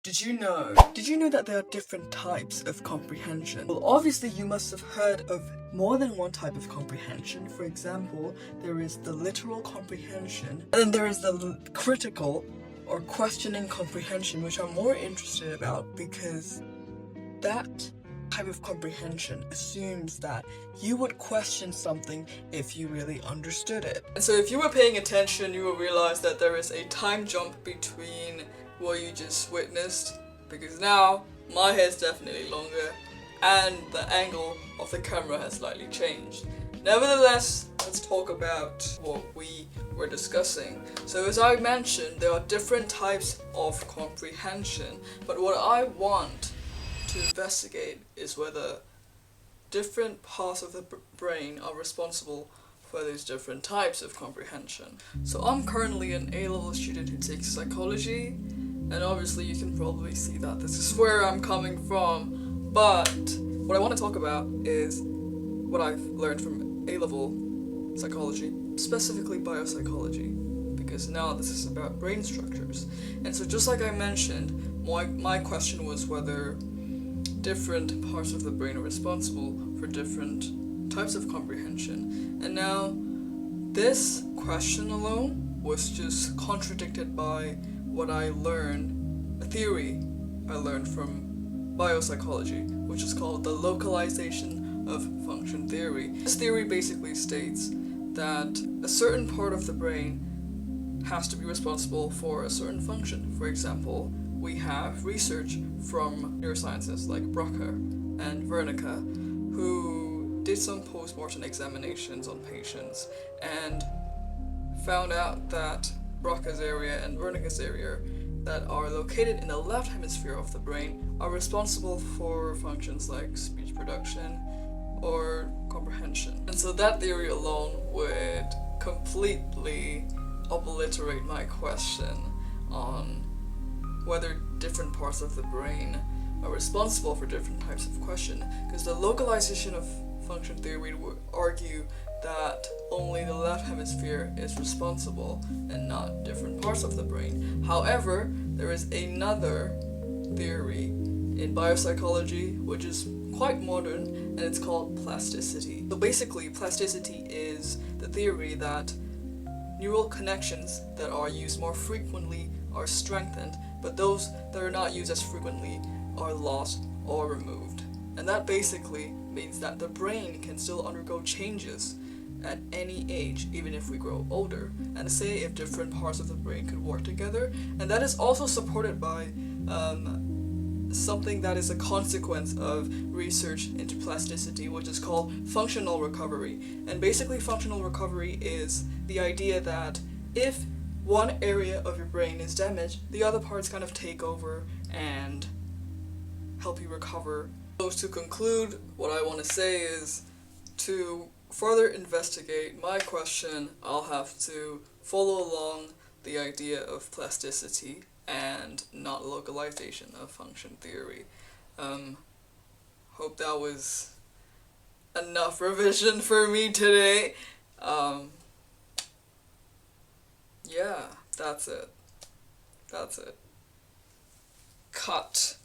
Did you know that there are different types of comprehension? Well, obviously you must have heard of more than one type of comprehension. For example, there is the literal comprehension, and then there is the critical or questioning comprehension, which I'm more interested about because that type of comprehension assumes that you would question something if you really understood it. And so if you were paying attention, you will realize that there is a time jump between what you just witnessed, because now my hair is definitely longer and the angle of the camera has slightly changed. Nevertheless, let's talk about what we were discussing. So as I mentioned, there are different types of comprehension, but what I want to investigate is whether different parts of the brain are responsible for these different types of comprehension. So I'm currently an A-level student who takes psychology, and obviously you can probably see that this is where I'm coming from, but what I want to talk about is what I've learned from A-level psychology, specifically biopsychology, because now this is about brain structures. And so just like I mentioned, my question was whether different parts of the brain are responsible for different types of comprehension. And now this question alone was just contradicted by what I learned, a theory I learned from biopsychology, which is called the localization of function theory. This theory basically states that a certain part of the brain has to be responsible for a certain function. For example, we have research from neuroscientists like Broca and Wernicke, who did some post-mortem examinations on patients and found out that Broca's area and Wernicke's area that are located in the left hemisphere of the brain are responsible for functions like speech production or comprehension. And so that theory alone would completely obliterate my question on whether different parts of the brain are responsible for different types of question, because the localization of function theory would argue that only the left hemisphere is responsible and not different parts of the brain. However, there is another theory in biopsychology which is quite modern, and it's called plasticity. So basically, plasticity is the theory that neural connections that are used more frequently are strengthened, but those that are not used as frequently are lost or removed. And that basically means that the brain can still undergo changes at any age, even if we grow older, and say if different parts of the brain could work together. And that is also supported by something that is a consequence of research into plasticity, which is called functional recovery. And basically functional recovery is the idea that if one area of your brain is damaged, the other parts kind of take over and help you recover. So to conclude, what I want to say is, to further investigate my question, I'll have to follow along the idea of plasticity and not localization of function theory. Hope that was enough revision for me today. Yeah, that's it. Cut.